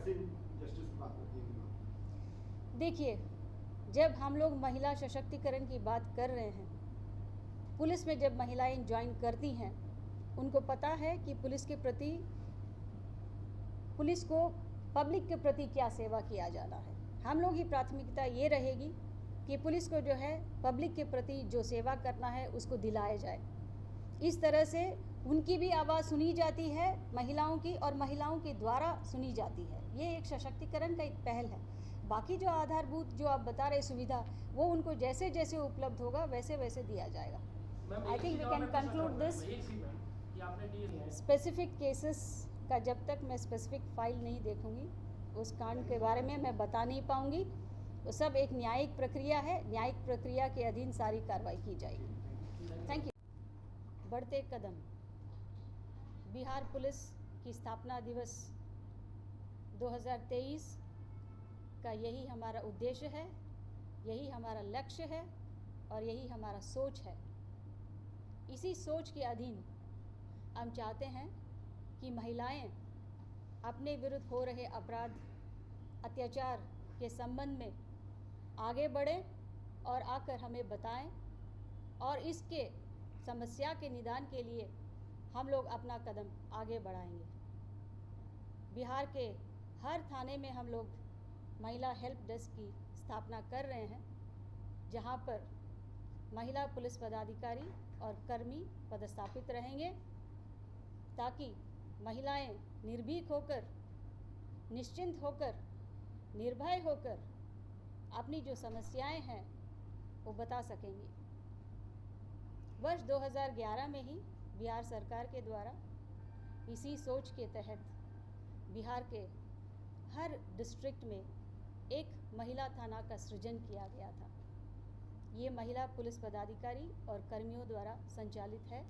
कैसे जस्टिस की बात करती है? देखिए, जब हम लोग महिला सशक्तिकरण की बात कर रहे हैं, पुलिस में जब महिलाएं ज्वाइन करती हैं, उनको पता है कि पुलिस को पब्लिक के प्रति क्या सेवा किया जाना है। हम लोग की प्राथमिकता ये रहेगी कि पुलिस को जो है पब्लिक के प्रति जो सेवा करना है उसको दिलाया जाए। इस तरह से उनकी भी आवाज़ सुनी जाती है महिलाओं की, और महिलाओं के द्वारा सुनी जाती है। ये एक सशक्तिकरण का एक पहल है। बाकी जो आधारभूत जो आप बता रहे सुविधा, वो उनको जैसे जैसे उपलब्ध होगा वैसे वैसे दिया जाएगा। I think we can conclude this. Specific cases का जब तक मैं स्पेसिफिक फाइल नहीं देखूंगी, उस कांड के बारे में मैं बता नहीं पाऊंगी। वो सब एक न्यायिक प्रक्रिया है, न्यायिक प्रक्रिया के अधीन सारी कार्रवाई की जाएगी। Thank you. बढ़ते कदम। बिहार पुलिस की स्थापना दिवस 2023 का यही हमारा उद्देश्य है, यही हमारा लक्ष्य है और यही हमारा सोच है। इसी सोच के अधीन हम चाहते हैं कि महिलाएं अपने विरुद्ध हो रहे अपराध, अत्याचार के संबंध में आगे बढ़ें और आकर हमें बताएं, और इसके समस्या के निदान के लिए हम लोग अपना कदम आगे बढ़ाएंगे। बिहार के हर थाने में हम लोग महिला हेल्प डेस्क की स्थापना कर रहे हैं, जहां पर महिला पुलिस पदाधिकारी और कर्मी पदस्थापित रहेंगे, ताकि महिलाएं निर्भीक होकर, निश्चिंत होकर, निर्भय होकर अपनी जो समस्याएं हैं वो बता सकेंगी। वर्ष 2011 में ही बिहार सरकार के द्वारा इसी सोच के तहत बिहार के हर डिस्ट्रिक्ट में एक महिला थाना का सृजन किया गया था। ये महिला पुलिस पदाधिकारी और कर्मियों द्वारा संचालित है,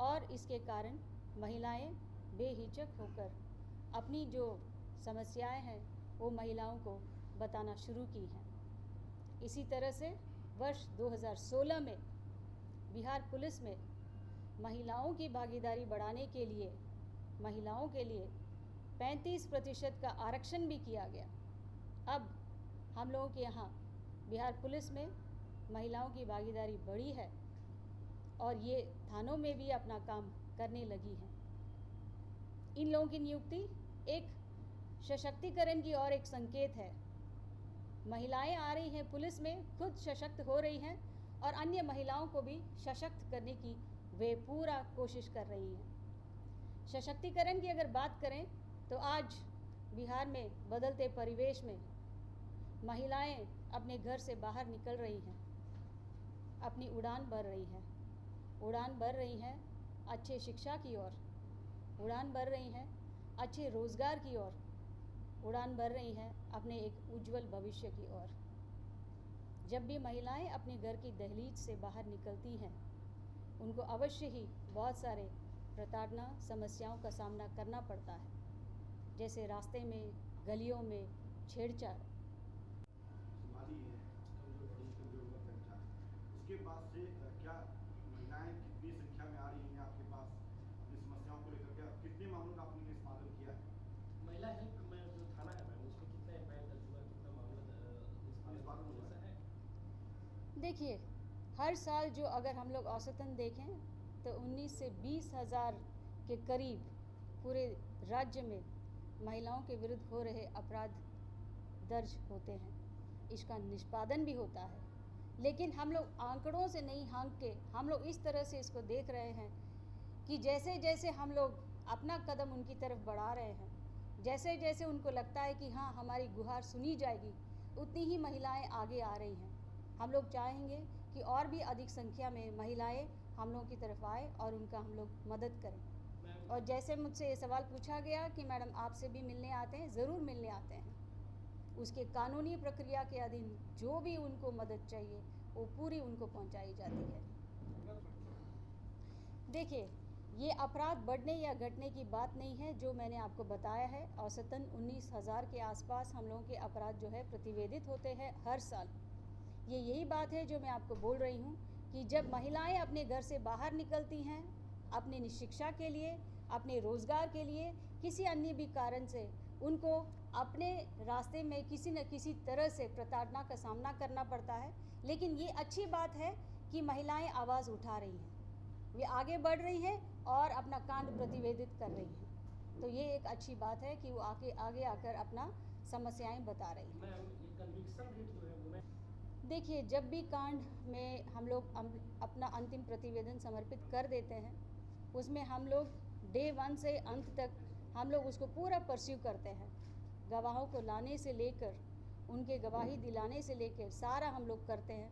और इसके कारण महिलाएं बेहिचक होकर अपनी जो समस्याएं हैं वो महिलाओं को बताना शुरू की हैं। इसी तरह से वर्ष 2016 में बिहार पुलिस में महिलाओं की भागीदारी बढ़ाने के लिए महिलाओं के लिए 35% का आरक्षण भी किया गया। अब हम लोगों के यहाँ बिहार पुलिस में महिलाओं की भागीदारी बढ़ी है और ये थानों में भी अपना काम करने लगी हैं। इन लोगों की नियुक्ति एक सशक्तिकरण की और एक संकेत है। महिलाएं आ रही हैं पुलिस में, खुद सशक्त हो रही हैं और अन्य महिलाओं को भी सशक्त करने की वे पूरा कोशिश कर रही हैं। सशक्तिकरण की अगर बात करें तो आज बिहार में बदलते परिवेश में महिलाएं अपने घर से बाहर निकल रही हैं, अपनी उड़ान भर रही हैं। उड़ान भर रही हैं अच्छे शिक्षा की ओर, उड़ान भर रही हैं अच्छे रोज़गार की ओर, उड़ान भर रही हैं अपने एक उज्जवल भविष्य की ओर। जब भी महिलाएं अपने घर की दहलीज से बाहर निकलती हैं, उनको अवश्य ही बहुत सारे प्रताड़ना समस्याओं का सामना करना पड़ता है, जैसे रास्ते में, गलियों में छेड़छाड़। उसके बाद से क्या महिलाएं कितनी संख्या में आ रही हैं आपके पास अपनी समस्याओं को लेकर के? कितने मामलों का आपने निष्पादन किया है? महिला हेल्प में जो थाना है मैम, उसमें कितना एफआईआर दर्ज हुआ, कितना मामला निष्पादन है? देखिए, हर साल जो अगर हम लोग औसतन देखें तो 19 से 20 हज़ार के करीब पूरे राज्य में महिलाओं के विरुद्ध हो रहे अपराध दर्ज होते हैं। इसका निष्पादन भी होता है, लेकिन हम लोग आंकड़ों से नहीं हाँक के हम लोग इस तरह से इसको देख रहे हैं कि जैसे जैसे हम लोग अपना कदम उनकी तरफ बढ़ा रहे हैं, जैसे जैसे उनको लगता है कि हाँ हमारी गुहार सुनी जाएगी, उतनी ही महिलाएं आगे आ रही हैं। हम लोग चाहेंगे कि और भी अधिक संख्या में महिलाएं हम लोगों की तरफ आए और उनका हम लोग मदद करें। और जैसे मुझसे ये सवाल पूछा गया कि मैडम आपसे भी मिलने आते हैं, ज़रूर मिलने आते हैं। उसके कानूनी प्रक्रिया के अधीन जो भी उनको मदद चाहिए वो पूरी उनको पहुंचाई जाती है। देखिए, ये अपराध बढ़ने या घटने की बात नहीं है। जो मैंने आपको बताया है, औसतन 19 हज़ार के आसपास हम लोगों के अपराध जो है प्रतिवेदित होते हैं हर साल। ये यही बात है जो मैं आपको बोल रही हूँ कि जब महिलाएं अपने घर से बाहर निकलती हैं अपने शिक्षा के लिए, अपने रोज़गार के लिए, किसी अन्य भी कारण से, उनको अपने रास्ते में किसी न किसी तरह से प्रताड़ना का सामना करना पड़ता है। लेकिन ये अच्छी बात है कि महिलाएं आवाज़ उठा रही हैं, वे आगे बढ़ रही हैं और अपना कांड प्रतिवेदित कर रही हैं। तो ये एक अच्छी बात है कि वो आगे आकर अपना समस्याएं बता रही हैं। मैम, ये कन्विक्शन रेट जो है वो मैं देखिए, जब भी कांड में हम लोग अपना अंतिम प्रतिवेदन समर्पित कर देते हैं, उसमें हम लोग डे 1 से अंत तक हम लोग उसको पूरा परस्यू करते हैं। गवाहों को लाने से लेकर उनके गवाही दिलाने से लेकर सारा हम लोग करते हैं।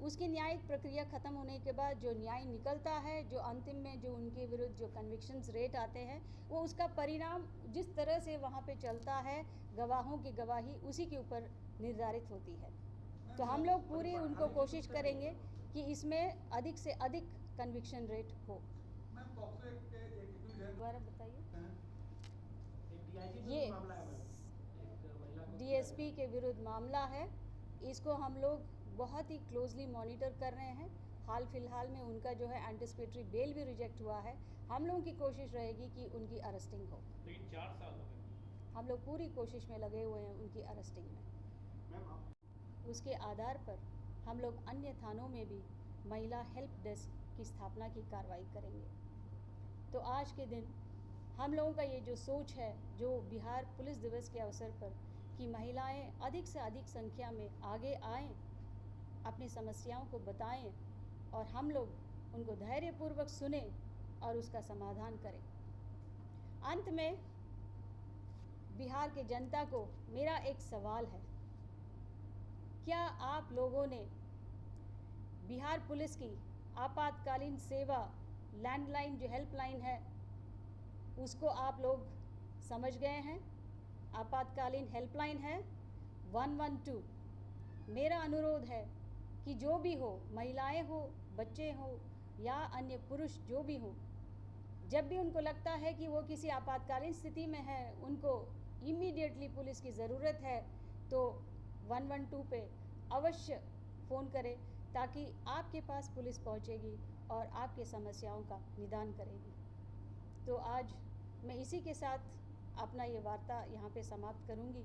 उसकी न्यायिक प्रक्रिया ख़त्म होने के बाद जो न्याय निकलता है, जो अंतिम में जो उनके विरुद्ध जो कन्विक्शंस रेट आते हैं, वो उसका परिणाम जिस तरह से वहाँ पे चलता है, गवाहों की गवाही उसी के ऊपर निर्धारित होती है। तो हम लोग पूरी उनको कोशिश करेंगे कि इसमें अधिक से अधिक कन्विक्शन रेट हो। मैम, पॉक्सो एक्ट के एक एक्यूज है। दोबारा बताइए। एक DIG ये मामला है मैम, एक महिला को DSP के विरुद्ध मामला है। इसको हम लोग बहुत ही क्लोजली मॉनिटर कर रहे हैं। हाल फिलहाल में उनका जो है एंटिसिपेटरी बेल भी रिजेक्ट हुआ है। हम लोगों की कोशिश रहेगी कि उनकी अरेस्टिंग हो। लेकिन 4 साल हो गए। हम लोग पूरी कोशिश में लगे हुए हैं उनकी अरेस्टिंग में। मैम आप उसके आधार पर हम लोग अन्य थानों में भी महिला हेल्प डेस्क की स्थापना की कार्रवाई करेंगे। तो आज के दिन हम लोगों का ये जो सोच है, जो बिहार पुलिस दिवस के अवसर पर, कि महिलाएं अधिक से अधिक संख्या में आगे आएं, अपनी समस्याओं को बताएं और हम लोग उनको धैर्यपूर्वक सुने और उसका समाधान करें। अंत में बिहार के जनता को मेरा एक सवाल है, क्या आप लोगों ने बिहार पुलिस की आपातकालीन सेवा लैंडलाइन जो हेल्पलाइन है उसको आप लोग समझ गए हैं? आपातकालीन हेल्पलाइन है 112। मेरा अनुरोध है कि जो भी हो, महिलाएं हो, बच्चे हो या अन्य पुरुष जो भी हो, जब भी उनको लगता है कि वो किसी आपातकालीन स्थिति में है, उनको इमीडिएटली पुलिस की ज़रूरत है, तो 112 पे अवश्य फ़ोन करें ताकि आपके पास पुलिस पहुंचेगी और आपके समस्याओं का निदान करेगी। तो आज मैं इसी के साथ अपना ये वार्ता यहाँ पे समाप्त करूँगी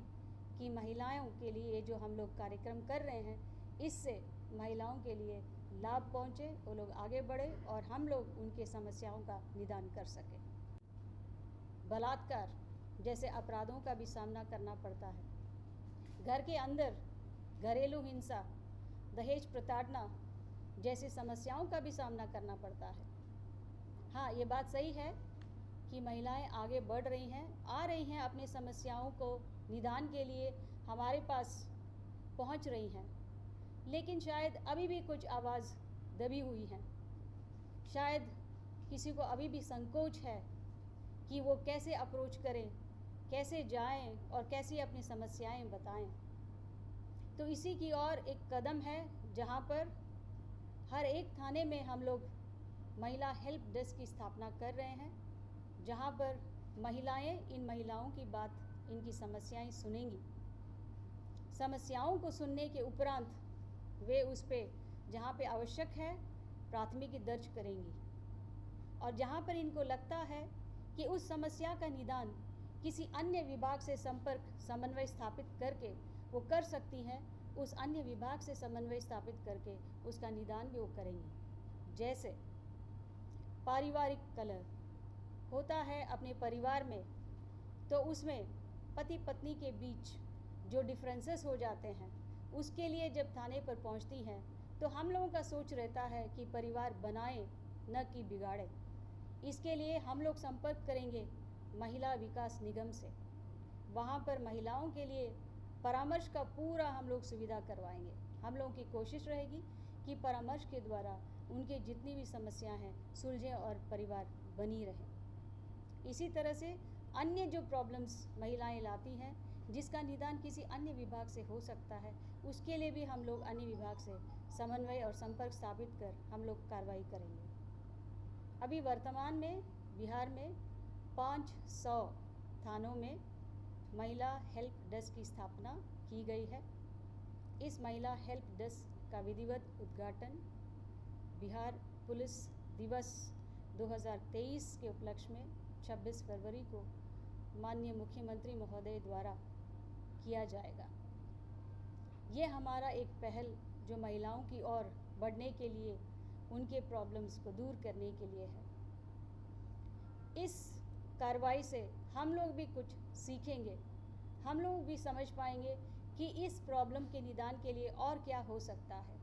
कि महिलाओं के लिए जो हम लोग कार्यक्रम कर रहे हैं, इससे महिलाओं के लिए लाभ पहुँचे, वो लोग आगे बढ़े और हम लोग उनके समस्याओं का निदान कर सकें। बलात्कार जैसे अपराधों का भी सामना करना पड़ता है। घर के अंदर घरेलू हिंसा, दहेज प्रताड़ना जैसी समस्याओं का भी सामना करना पड़ता है। हाँ, ये बात सही है कि महिलाएं आगे बढ़ रही हैं, आ रही हैं, अपनी समस्याओं को निदान के लिए हमारे पास पहुंच रही हैं, लेकिन शायद अभी भी कुछ आवाज़ दबी हुई हैं। शायद किसी को अभी भी संकोच है कि वो कैसे अप्रोच करें, कैसे जाएं और कैसे अपनी समस्याएं बताएं। तो इसी की ओर एक कदम है जहां पर हर एक थाने में हम लोग महिला हेल्प डेस्क की स्थापना कर रहे हैं, जहां पर महिलाएं इन महिलाओं की बात, इनकी समस्याएं सुनेंगी। समस्याओं को सुनने के उपरांत वे उस पे जहाँ पे आवश्यक है प्राथमिकी दर्ज करेंगी, और जहाँ पर इनको लगता है कि उस समस्या का निदान किसी अन्य विभाग से समन्वय स्थापित करके वो कर सकती हैं, उस अन्य विभाग से समन्वय स्थापित करके उसका निदान भी वो करेंगी। जैसे पारिवारिक कलह होता है अपने परिवार में, तो उसमें पति पत्नी के बीच जो डिफरेंसेस हो जाते हैं, उसके लिए जब थाने पर पहुंचती हैं तो हम लोगों का सोच रहता है कि परिवार बनाए न कि बिगाड़े। इसके लिए हम लोग संपर्क करेंगे महिला विकास निगम से। वहाँ पर महिलाओं के लिए परामर्श का पूरा हम लोग सुविधा करवाएंगे। हम लोगों की कोशिश रहेगी कि परामर्श के द्वारा उनके जितनी भी समस्याएं हैं सुलझें और परिवार बनी रहे। इसी तरह से अन्य जो प्रॉब्लम्स महिलाएं लाती हैं, जिसका निदान किसी अन्य विभाग से हो सकता है, उसके लिए भी हम लोग अन्य विभाग से समन्वय और संपर्क स्थापित कर हम लोग कार्रवाई करेंगे। अभी वर्तमान में बिहार में 500 थानों में महिला हेल्प डेस्क की स्थापना की गई है। इस महिला हेल्प डेस्क का विधिवत उद्घाटन बिहार पुलिस दिवस 2023 के उपलक्ष्य में 26 फरवरी को माननीय मुख्यमंत्री महोदय द्वारा किया जाएगा। ये हमारा एक पहल जो महिलाओं की ओर बढ़ने के लिए, उनके प्रॉब्लम्स को दूर करने के लिए है। इस कार्रवाई से हम लोग भी कुछ सीखेंगे, हम लोग भी समझ पाएंगे कि इस प्रॉब्लम के निदान के लिए और क्या हो सकता है।